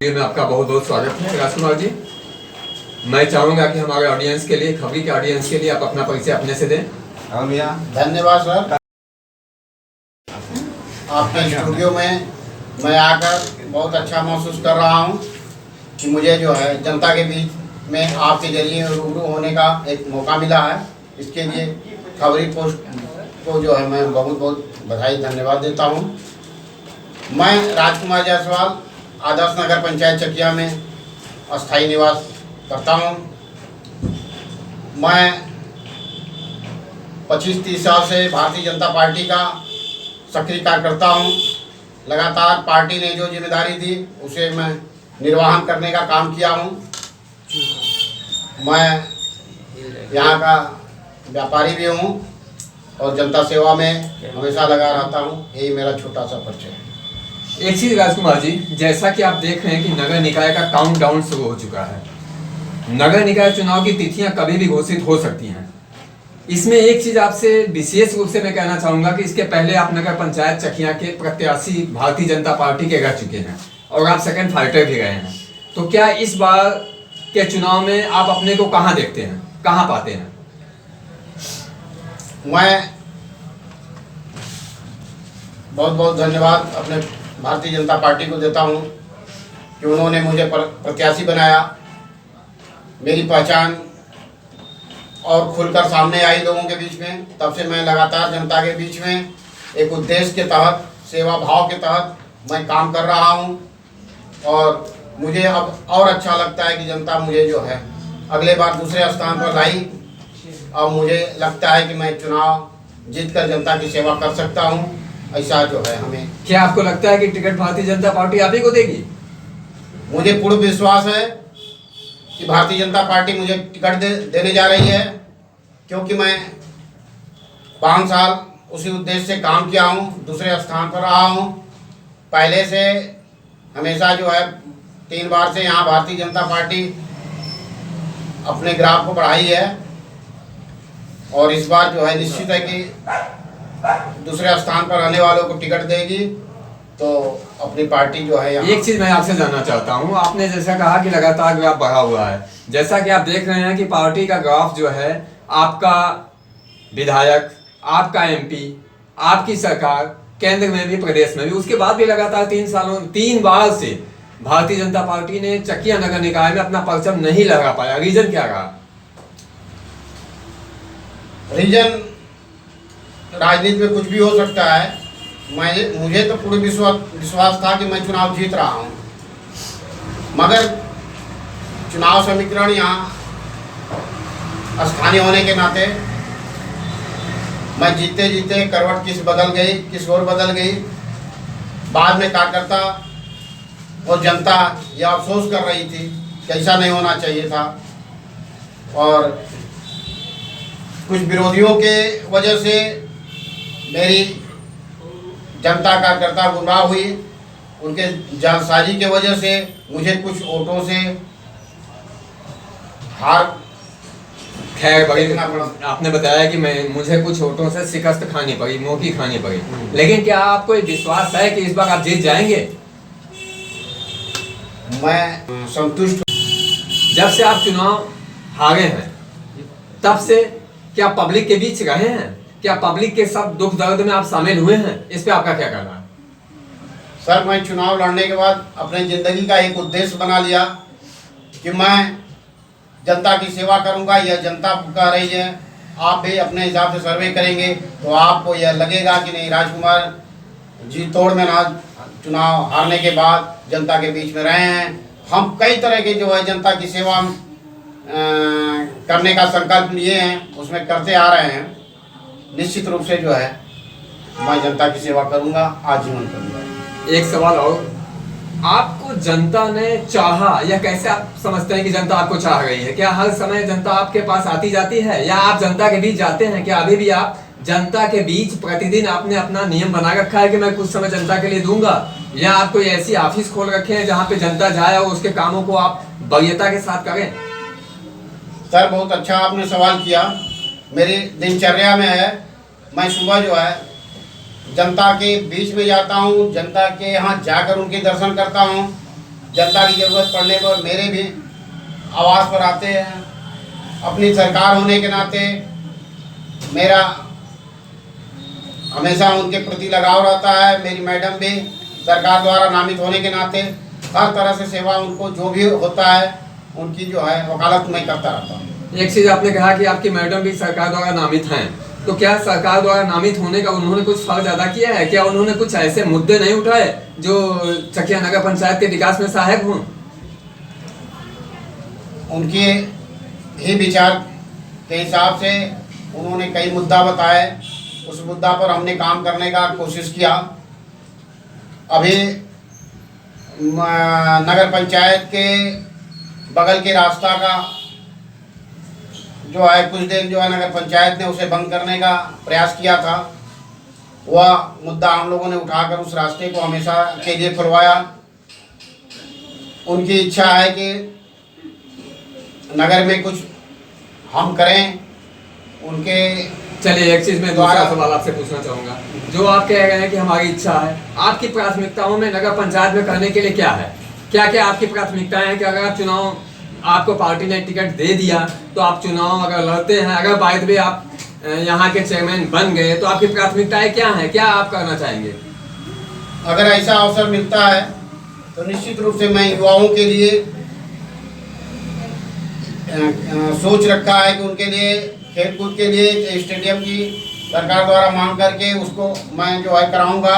में आपका बहुत बहुत स्वागत है राजकुमार जी। मैं चाहूंगा कि हमारे ऑडियंस के लिए, खबरी के ऑडियंस के लिए आप अपना परिचय अपने से दें। हाँ भैया, धन्यवाद सर। आपके स्टूडियो में मैं आकर बहुत अच्छा महसूस कर रहा हूँ कि मुझे जो है जनता के बीच में आपके जरिए रूबरू होने का एक मौका मिला है। इसके लिए खबरी पोस्ट को जो है मैं बहुत बहुत बधाई धन्यवाद देता हूँ। मैं राजकुमार जायसवाल आदर्श नगर पंचायत चकिया में अस्थायी निवास करता हूँ। मैं 25-30 साल से भारतीय जनता पार्टी का सक्रिय कार्यकर्ता हूँ। लगातार पार्टी ने जो जिम्मेदारी दी उसे मैं निर्वहन करने का काम किया हूँ। मैं यहाँ का व्यापारी भी हूँ और जनता सेवा में हमेशा लगा रहता हूँ। यही मेरा छोटा सा परिचय है। एक चीज राजकुमार जी, जैसा कि आप देख रहे हैं कि नगर निकाय का काउंटडाउन शुरू हो चुका है। नगर निकाय चुनाव की तिथियां कभी भी घोषित हो सकती हैं। इसमें एक चीज आपसे विशेष रूप से मैं कहना चाहूंगा कि इसके पहले आप नगर पंचायत चकिया के प्रत्याशी भारतीय जनता पार्टी के रह चुके हैं और आप सेकंड फाइटर भी गए हैं। तो क्या इस बार के चुनाव में आप अपने को कहाँ देखते हैं, कहाँ पाते हैं? मैं बहुत बहुत धन्यवाद अपने भारतीय जनता पार्टी को देता हूं कि उन्होंने मुझे प्रत्याशी बनाया। मेरी पहचान और खुलकर सामने आई लोगों के बीच में। तब से मैं लगातार जनता के बीच में एक उद्देश्य के तहत, सेवा भाव के तहत मैं काम कर रहा हूं और मुझे अब और अच्छा लगता है कि जनता मुझे जो है अगले बार दूसरे स्थान पर लाई। अब मुझे लगता है कि मैं चुनाव जीतकर जनता की सेवा कर सकता हूं। ऐसा जो है हमें। क्या आपको लगता है कि टिकट भारतीय जनता पार्टी आप ही को देगी? मुझे पूर्ण विश्वास है कि भारतीय जनता पार्टी मुझे टिकट देने जा रही है, क्योंकि मैं 5 साल उसी उद्देश्य से काम किया हूं, दूसरे स्थान पर रहा हूं। पहले से हमेशा जो है 3 बार से यहाँ भारतीय जनता पार्टी अपने ग्राफ को बढ़ाई है और इस बार जो है निश्चित है कि दूसरे स्थान पर रहने वालों को टिकट देगी। तो अपनी पार्टी जो है एक चीज मैं आपसे जानना चाहता हूं, आपने जैसा कहा कि लगातार ग्राफ बढ़ा हुआ है, जैसा कि आप देख रहे हैं कि पार्टी का ग्राफ जो है, आपका विधायक, आपका एमपी, आपकी सरकार केंद्र में भी, प्रदेश में भी, उसके बाद भी लगातार 3 बार से भारतीय जनता पार्टी ने चकिया नगर निकाय में अपना परचम नहीं लगा पाया। रीजन क्या रहा? रीजन राजनीति में कुछ भी हो सकता है। मुझे तो पूर्ण विश्वास था कि मैं चुनाव जीत रहा हूं, मगर चुनाव समीकरण यहाँ स्थानीय होने के नाते मैं जीते जीते करवट किस ओर बदल गई। बाद में कार्यकर्ता और जनता यह अफसोस कर रही थी कि ऐसा नहीं होना चाहिए था और कुछ विरोधियों के वजह से मेरी जनता कार्यकर्ता गुमराह हुई। उनके जालसाजी के वजह से मुझे कुछ वोटों से हार देखना पड़ा। आपने बताया कि मुझे कुछ वोटों से शिकस्त खानी पड़ी, मौकी खानी पड़ी, लेकिन क्या आपको एक विश्वास है कि इस बार आप जीत जाएंगे? मैं संतुष्ट। जब से आप चुनाव हारे हैं तब से क्या पब्लिक के बीच रहे हैं? क्या पब्लिक के सब दुख दर्द में आप शामिल हुए हैं? इस पे आपका क्या कहना है? सर, मैं चुनाव लड़ने के बाद अपने ज़िंदगी का एक उद्देश्य बना लिया कि मैं जनता की सेवा करूंगा। यह जनता कह रही है। आप भी अपने हिसाब से सर्वे करेंगे तो आपको यह लगेगा कि नहीं, राजकुमार जी तोड़ में ना चुनाव हारने के बाद जनता के बीच में रहे हैं। हम कई तरह के जो है जनता की सेवा करने का संकल्प लिए हैं, उसमें करते आ रहे हैं। निश्चित रूप से जो है मैं जनता की सेवा करूंगा, आजीवन करूंगा। एक सवाल और, आपको जनता ने चाहा या कैसे आप समझते हैं कि जनता आपको चाह रही है? क्या हर समय जनता आपके पास आती जाती है या आप जनता के बीच जाते हैं? क्या अभी भी आप जनता के बीच प्रतिदिन आपने अपना नियम बना रखा है कि मैं कुछ समय जनता के लिए दूंगा, या आप कोई ऐसी ऑफिस खोल रखे हैं जहाँ पे जनता जाए और उसके कामों को आप वरीयता के साथ करें? सर, बहुत अच्छा आपने सवाल किया। मेरी दिनचर्या में है, मैं सुबह जो है जनता के बीच में जाता हूँ, जनता के यहाँ जाकर उनके दर्शन करता हूँ। जनता की ज़रूरत पड़ने पर मेरे भी आवाज़ पर आते हैं। अपनी सरकार होने के नाते मेरा हमेशा उनके प्रति लगाव रहता है। मेरी मैडम भी सरकार द्वारा नामित होने के नाते हर तरह से सेवा उनको जो भी होता है उनकी जो है वकालत मैं करता रहता हूँ। एक चीज आपने कहा कि आपकी मैडम भी सरकार द्वारा नामित हैं, तो क्या सरकार द्वारा नामित होने का उन्होंने कुछ फर्ज अदा किया है? क्या उन्होंने कुछ ऐसे मुद्दे नहीं उठाए जो चकिया नगर पंचायत के विकास में सहायक हों? उनके ही विचार के हिसाब से उन्होंने कई मुद्दा बताए, उस मुद्दा पर हमने काम करने का कोशिश किया। अभी नगर पंचायत के बगल के रास्ता का जो है कुछ दिन जो है नगर पंचायत ने उसे बंद करने का प्रयास किया था। वह मुद्दा हम लोगों ने उठाकर उस रास्ते को हमेशा के लिए खुलवाया। उनकी इच्छा है कि नगर में कुछ हम करें। उनके चलिए, एक चीज मैं दूसरा सवाल आपसे पूछना चाहूंगा। जो आप कह रहे हैं कि हमारी इच्छा है, आपकी प्राथमिकताओं में नगर पंचायत में करने के लिए क्या है? क्या क्या आपकी प्राथमिकताएं हैं कि अगर आप चुनाव, आपको पार्टी ने टिकट दे दिया तो आप चुनाव अगर लड़ते हैं, अगर बाय द वे आप यहाँ के चेयरमैन बन गए, तो आपकी प्राथमिकताएं क्या हैं? क्या आप करना चाहेंगे? अगर ऐसा अवसर मिलता है तो निश्चित रूप से मैं युवाओं के लिए सोच रखा है कि उनके लिए खेलकूद के लिए एक स्टेडियम की सरकार द्वारा मांग करके उसको मैं जो है कराऊंगा।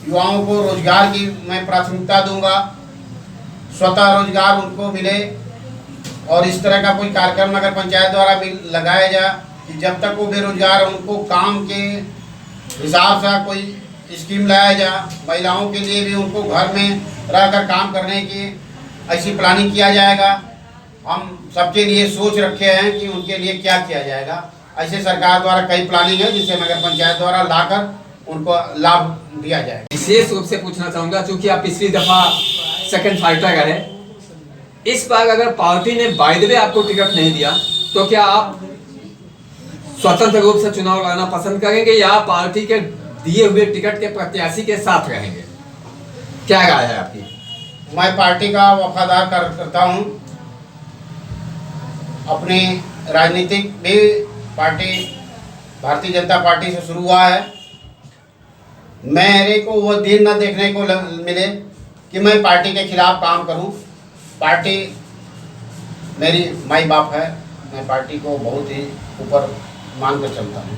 युवाओं को रोजगार की मैं प्राथमिकता दूंगा, स्वतः रोजगार उनको मिले। और इस तरह का कोई कार्यक्रम नगर पंचायत द्वारा लगाया जाए कि जब तक वो बेरोजगार उनको काम के हिसाब से कोई स्कीम लाया जाए। महिलाओं के लिए भी उनको घर में रहकर काम करने की ऐसी प्लानिंग किया जाएगा। हम सबके लिए सोच रखे हैं कि उनके लिए क्या किया जाएगा। ऐसे सरकार द्वारा कई प्लानिंग है जिसे नगर पंचायत द्वारा लाकर उनको लाभ दिया जाएगा। विशेष रूप से पूछना चाहूंगा, चूंकि आप पिछली दफा सेकंड फाइटर रहे, इस बार अगर पार्टी ने बाय द वे आपको टिकट नहीं दिया तो क्या आप स्वतंत्र रूप से चुनाव लड़ना पसंद करेंगे या पार्टी के दिए हुए टिकट के प्रत्याशी के साथ रहेंगे? क्या राय है आपकी? मैं पार्टी का वफादार कार्यकर्ता हूँ। अपनी राजनीतिक भी पार्टी भारतीय जनता पार्टी से शुरू हुआ है। मेरे को वो दिन न देखने को मिले कि मैं पार्टी के खिलाफ काम करूं। पार्टी मेरी माई बाप है। मैं पार्टी को बहुत ही ऊपर मानकर चलता हूं।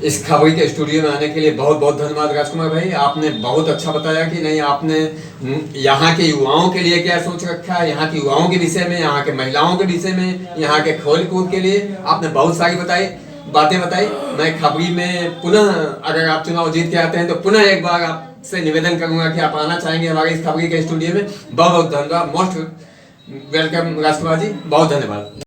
इस खबरी के स्टूडियो में आने के लिए बहुत बहुत धन्यवाद राजकुमार भाई। आपने बहुत अच्छा बताया कि नहीं, आपने यहाँ के युवाओं के लिए क्या सोच रखा है, यहाँ के युवाओं के विषय में, यहाँ के महिलाओं के विषय में, यहाँ के खेल कूद के लिए आपने बहुत सारी बातें बताई। मैं खबरी में पुनः, अगर आप चुनाव जीत के आते हैं तो पुनः एक बार आपसे निवेदन करूंगा कि आप आना चाहेंगे हमारे इस खबरी के स्टूडियो में। बहुत बहुत धन्यवाद। मोस्ट वेलकम राजकुमार जी, बहुत धन्यवाद।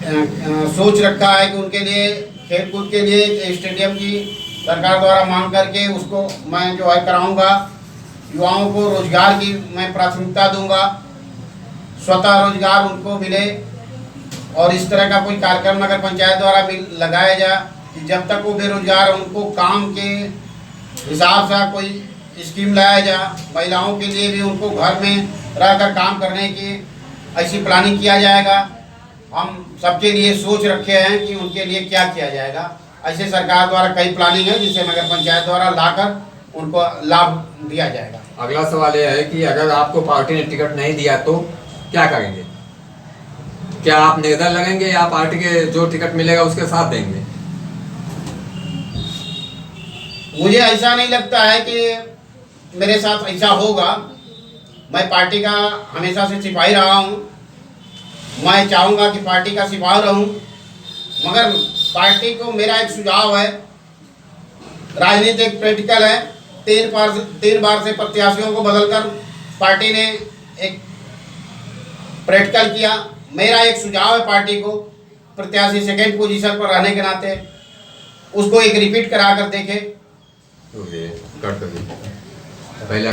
सोच रखा है कि उनके लिए खेल कूद के लिए एक स्टेडियम की सरकार द्वारा मांग करके उसको मैं जो है कराऊंगा। युवाओं को रोजगार की मैं प्राथमिकता दूंगा, स्वतः रोजगार उनको मिले। और इस तरह का कोई कार्यक्रम नगर पंचायत द्वारा भी लगाया जाए कि जब तक वो बेरोजगार हैं उनको काम के हिसाब से कोई स्कीम लाया जाए। महिलाओं के लिए भी उनको घर में रहकर काम करने की ऐसी प्लानिंग किया जाएगा। हम सबके लिए सोच रखे हैं कि उनके लिए क्या किया जाएगा। ऐसे सरकार द्वारा कई प्लानिंग है जिसे नगर पंचायत द्वारा लाकर उनको लाभ दिया जाएगा। अगला सवाल यह है कि अगर आपको पार्टी ने टिकट नहीं दिया तो क्या करेंगे? क्या आप निर्दल लगेंगे या पार्टी के जो टिकट मिलेगा उसके साथ देंगे? मुझे ऐसा नहीं लगता है कि मेरे साथ ऐसा होगा। मैं पार्टी का हमेशा से सिपाही रहा हूँ। मैं चाहूँगा कि पार्टी का सिपाही रहूँ, मगर पार्टी को मेरा एक सुझाव है। राजनीति एक प्रैक्टिकल है। 3 बार से प्रत्याशियों को बदलकर पार्टी ने एक प्रैक्टिकल किया। मेरा एक सुझाव है पार्टी को, प्रत्याशी सेकेंड पोजीशन पर रहने के नाते उसको एक रिपीट करा कर देखे। पहले